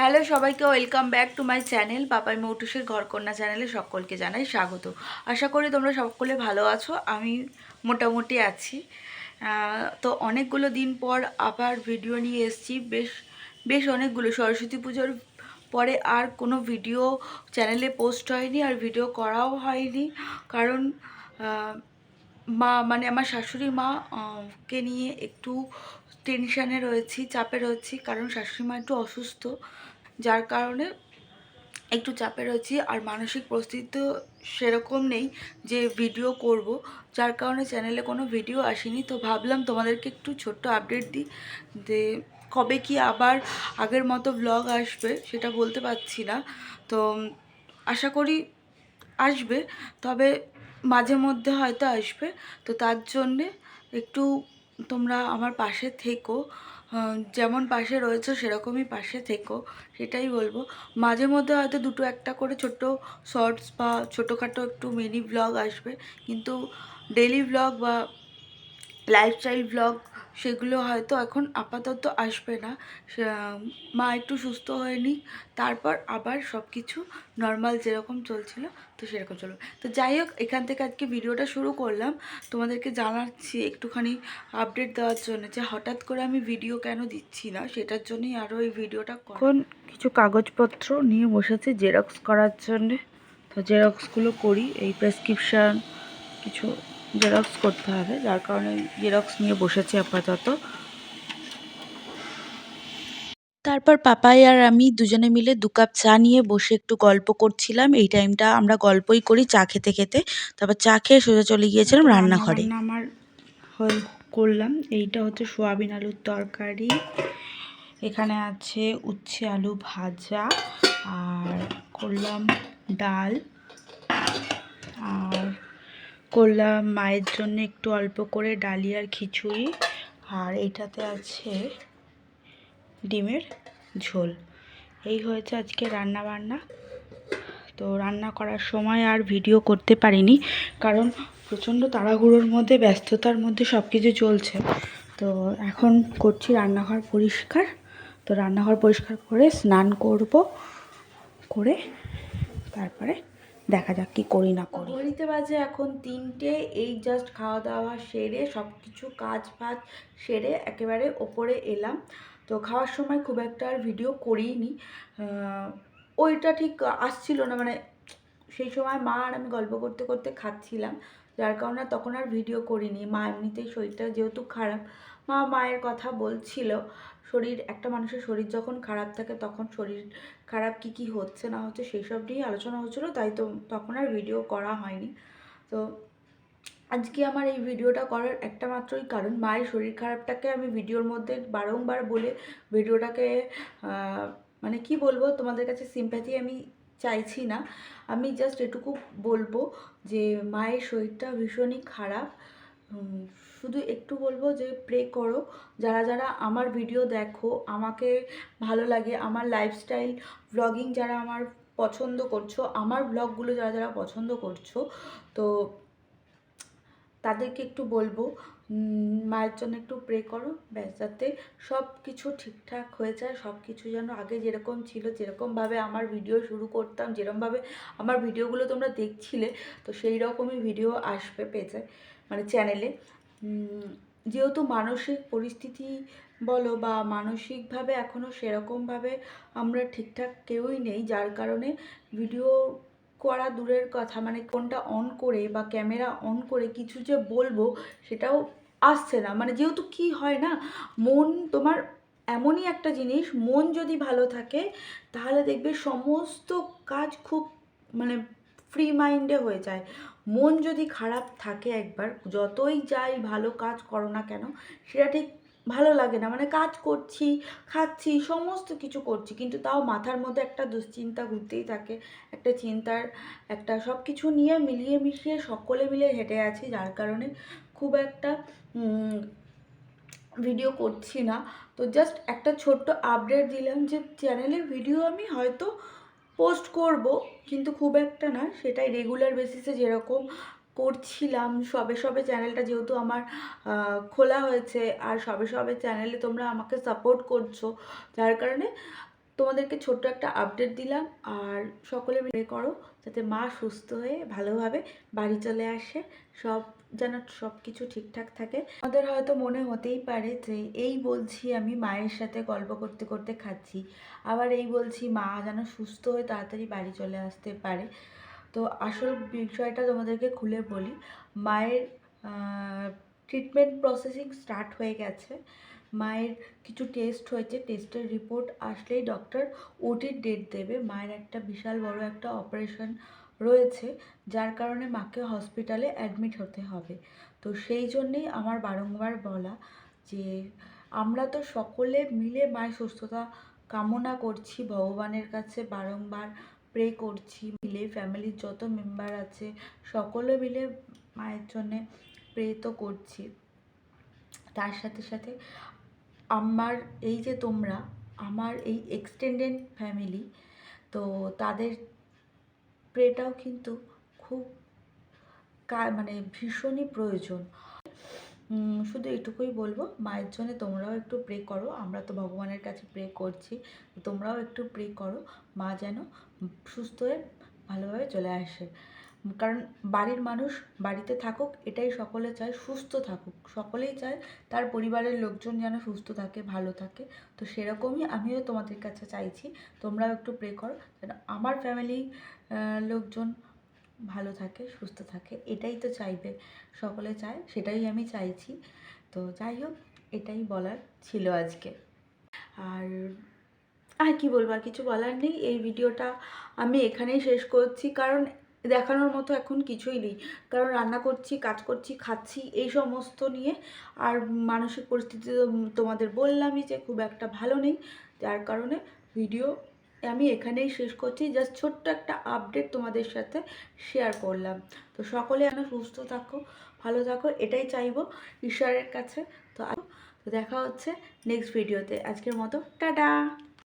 Hello সবাইকে, welcome back to my channel Papai মৌটুসের ঘরকন্যা চ্যানেলে সকলকে জানাই স্বাগত। আশা করি তোমরা সকলে ভালো আছো। আমি মোটামুটি আছি। তো অনেকগুলো দিন পর আবার ভিডিও নিয়ে এসেছি। বেশ অনেকগুলো, সরস্বতী পুজোর পরে আর কোনো ভিডিও চ্যানেলে পোস্ট হয়নি, আর ভিডিও করাও হয়নি। কারণ মানে আমার শাশুড়ি মা কে নিয়ে একটু টেনশানে রয়েছি, চাপে রয়েছি। কারণ শাশুড়ি মা একটু অসুস্থ, যার কারণে একটু চাপে রয়েছি। আর মানসিক পরিস্থিতি তো সেরকম নেই যে ভিডিও করব, যার কারণে চ্যানেলে কোনো ভিডিও আসেনি। তো ভাবলাম তোমাদেরকে একটু ছোট্ট আপডেট দিই যে কবে কি আবার আগের মতো ব্লগ আসবে সেটা বলতে পারছি না। তো আশা করি আসবে, তবে মাঝে মধ্যে হয়তো আসবে। তো তার জন্যে একটু তোমরা আমার পাশে থেকো, যেমন পাশে রয়েছে সেরকমই পাশে থেকো, সেটাই বলবো। মাঝে মধ্যে হয়তো দুটো একটা করে ছোট্ট শর্টস বা ছোটোখাটো একটু মিনি ব্লগ আসবে, কিন্তু ডেইলি ব্লগ বা লাইফস্টাইল ব্লগ সেগুলো হয়তো এখন আপাতত আসবে না। মা একটু সুস্থ হয়ে নিক, তারপর আবার সব কিছু নর্মাল যেরকম চলছিল তো সেরকম চলবে। তো যাই হোক, এখান থেকে আজকে ভিডিওটা শুরু করলাম। তোমাদেরকে জানাচ্ছি একটুখানি আপডেট দেওয়ার জন্য যে হঠাৎ করে আমি ভিডিও কেন দিচ্ছি না, সেটার জন্যই আরও এই ভিডিওটা। এখন কিছু কাগজপত্র নিয়ে বসেছি জেরক্স করার জন্যে। তো জেরক্সগুলো করি, এই প্রেসক্রিপশান কিছু জেরক্স করতে হবে, যার কারণে জেরক্স নিয়ে বসেছি আপাতত। তারপর পাপাই আর আমি দুজনে মিলে 2 কাপ চা নিয়ে বসে একটু গল্প করছিলাম। এই টাইমটা আমরা গল্পই করি চা খেতে খেতে। তারপর চা খেয়ে সোজা চলে গিয়েছিলাম রান্নাঘরে। আমার করলাম, এইটা হচ্ছে সোয়াবিন আলুর তরকারি, এখানে আছে উচ্ছে আলু ভাজা, আর করলাম ডাল, আর করলাম মায়ের জন্য একটু অল্প করে ডালিয়ার খিচুড়ি, আর এইটাতে আছে ডিমের ঝোল। এই হয়েছে আজকে রান্না বান্না। তো রান্না করার সময় আর ভিডিও করতে পারিনি, কারণ প্রচণ্ড তাড়াহুড়োর মধ্যে, ব্যস্ততার মধ্যে সব কিছু চলছে। তো এখন করছি রান্নাঘর পরিষ্কার। তো রান্নাঘর পরিষ্কার করে স্নান করব, করে তারপরে দেখা যাক কি করি না করি। ঘড়িতে বাজে এখন 3টে। এই জাস্ট খাওয়া দাওয়া সেরে সব কিছু কাজ ফাজ সেরে একেবারে ওপরে এলাম। তো খাওয়ার সময় খুব একটা আর ভিডিও করিনি, ওইটা ঠিক আসছিল না। মানে সেই সময় মা আর আমি গল্প করতে করতে খাচ্ছিলাম, যার কারণে তখন আর ভিডিও করিনি। মা এমনিতেই শরীরটা যেহেতু খারাপ, মায়ের কথা বলছিল। একটা মানুষের শরীর যখন খারাপ থাকে তখন শরীর খারাপ কি হচ্ছে না হচ্ছে সেই সব নিয়েই আলোচনা হচ্ছিলো, তাই তো তখন আর ভিডিও করা হয়নি। তো আজকে আমার এই ভিডিওটা করার একটা মাত্রই কারণ, মায়ের শরীর খারাপটাকে আমি ভিডিওর মধ্যে বারংবার বলে ভিডিওটাকে মানে কি বলবো, তোমাদের কাছে সিম্প্যাথি আমি চাইছি না। আমি জাস্ট এটুকু বলবো যে মায়ের শরীরটা ভীষণই খারাপ। শুধু একটু বলবো যে প্রে করো, যারা যারা আমার ভিডিও দেখো, আমাকে ভালো লাগে, আমার লাইফস্টাইল ব্লগিং যারা আমার পছন্দ করছো, আমার ব্লগগুলো যারা যারা পছন্দ করছো, তো তাদেরকে একটু বলবো মায়ের জন্য একটু প্রে করো, ব্যাস, যাতে সব কিছু ঠিকঠাক হয়ে যায়। সব কিছু যেন আগে যেরকম ছিল, যেরকমভাবে আমার ভিডিও শুরু করতাম, যেরকমভাবে আমার ভিডিওগুলো তোমরা দেখছিলে, তো সেই রকমই ভিডিও আসবে পেজে, মানে চ্যানেলে। যেহেতু মানসিক পরিস্থিতি বলো বা মানসিকভাবে এখনও সেরকমভাবে আমরা ঠিকঠাক কেউই নেই, যার কারণে ভিডিও করা দূরের কথা, মানে কোনটা অন করে বা ক্যামেরা অন করে কিছু যে বলবো সেটাও আসছে না। মানে যেহেতু কি হয় না, মন তোমার এমনই একটা জিনিস, মন যদি ভালো থাকে তাহলে দেখবে সমস্ত কাজ খুব মানে ফ্রি মাইন্ডে হয়ে যায়। মন যদি খারাপ থাকে একবার, যতই যাই ভালো কাজ করো না কেন, সেটা ঠিক ভালো লাগে না। মানে কাজ করছি, খাচ্ছি, সমস্ত কিছু করছি, কিন্তু তাও মাথার মধ্যে একটা দুশ্চিন্তা ঘুরতেই থাকে, একটা চিন্তার একটা, সব কিছু নিয়ে মিলিয়ে মিশিয়ে সকলে মিলে হেঁটে আছি, যার কারণে খুব একটা ভিডিও করছি না। তো জাস্ট একটা ছোট্ট আপডেট দিলাম যে চ্যানেলে ভিডিও আমি হয়তো পোস্ট করব, কিন্তু খুব একটা না, সেটাই রেগুলার বেসিসে যেরকম করছিলাম। সবে সবে চ্যানেলটা যেহেতু আমার খোলা হয়েছে, আর সবে সবে চ্যানেলে তোমরা আমাকে সাপোর্ট করছো, যার কারণে তোমাদেরকে ছোট্ট একটা আপডেট দিলাম, আর সকলে মিলে করো যাতে মা সুস্থ হয়ে ভালোভাবে বাড়ি চলে আসে, যেন সব কিছু ঠিকঠাক থাকে। আমাদের হয়তো মনে হতেই পারে যে এই বলছি আমি মায়ের সাথে গল্প করতে করতে খাচ্ছি, আবার এই বলছি মা যেন সুস্থ হয়ে তাড়াতাড়ি বাড়ি চলে আসতে পারে। তো আসল বিষয়টা তোমাদেরকে খুলে বলি, মায়ের ট্রিটমেন্ট প্রসেসিং স্টার্ট হয়ে গেছে। মায়ের কিছু টেস্ট হয়েছে, টেস্টের রিপোর্ট আসলেই ডক্টর ওটির ডেট দেবে। মায়ের একটা বিশাল বড় একটা অপারেশন রয়েছে, যার কারণে মাকে হসপিটালে অ্যাডমিট হতে হবে। তো সেই জন্যেই আমার বারংবার বলা যে আমরা তো সকলে মিলে মায়ের সুস্থতা কামনা করছি, ভগবানের কাছে বারংবার প্রে করছি, মিলে ফ্যামিলির যত মেম্বার আছে সকলে মিলে মায়ের জন্যে প্রে তো করছি। তার সাথে সাথে আমার এই যে তোমরা আমার এই এক্সটেন্ডেড ফ্যামিলি, তো তাদের প্রেটাও কিন্তু খুব মানে ভীষণই প্রয়োজন। শুধু এটুকুই বলবো, মায়ের জন্য তোমরাও একটু প্রে করো। আমরা তো ভগবানের কাছে প্রে করছি, তোমরাও একটু প্রে করো মা যেন সুস্থ হয়ে ভালোভাবে চলে আসে। কারণ বাড়ির মানুষ বাড়িতে থাকুক এটাই সকলে চায়, সুস্থ থাকুক, সকলেই চায় তার পরিবারের লোকজন যেন সুস্থ থাকে, ভালো থাকে। তো সেরকমই আমিও তোমাদের কাছে চাইছি, তোমরাও একটু প্রে করো যেন আমার ফ্যামিলি লোকজন ভালো থাকে, সুস্থ থাকে। এটাই তো চাইবে, সকলে চায়, সেটাই আমি চাইছি। তো যাই হোক, এটাই বলার ছিল আজকে। আর আর কি বলবো, আর কিছু বলার নেই। এই ভিডিওটা আমি এখানেই শেষ করছি, কারণ দেখানোর মতো এখন কিছুই নেই। কারণ রান্না করছি, কাজ করছি, খাচ্ছি, এই সমস্ত নিয়ে। আর মানসিক পরিস্থিতি তো তোমাদের বললামই যে খুব একটা ভালো নেই, যার কারণে ভিডিও আমি এখানেই শেষ করছি। জাস্ট ছোট্ট একটা আপডেট তোমাদের সাথে শেয়ার করলাম। তো সকলে যেন সুস্থ থাকো, ভালো থাকো, এটাই চাইবো ঈশ্বরের কাছে। তো দেখা হচ্ছে নেক্সট ভিডিওতে। আজকের মতো টাটা।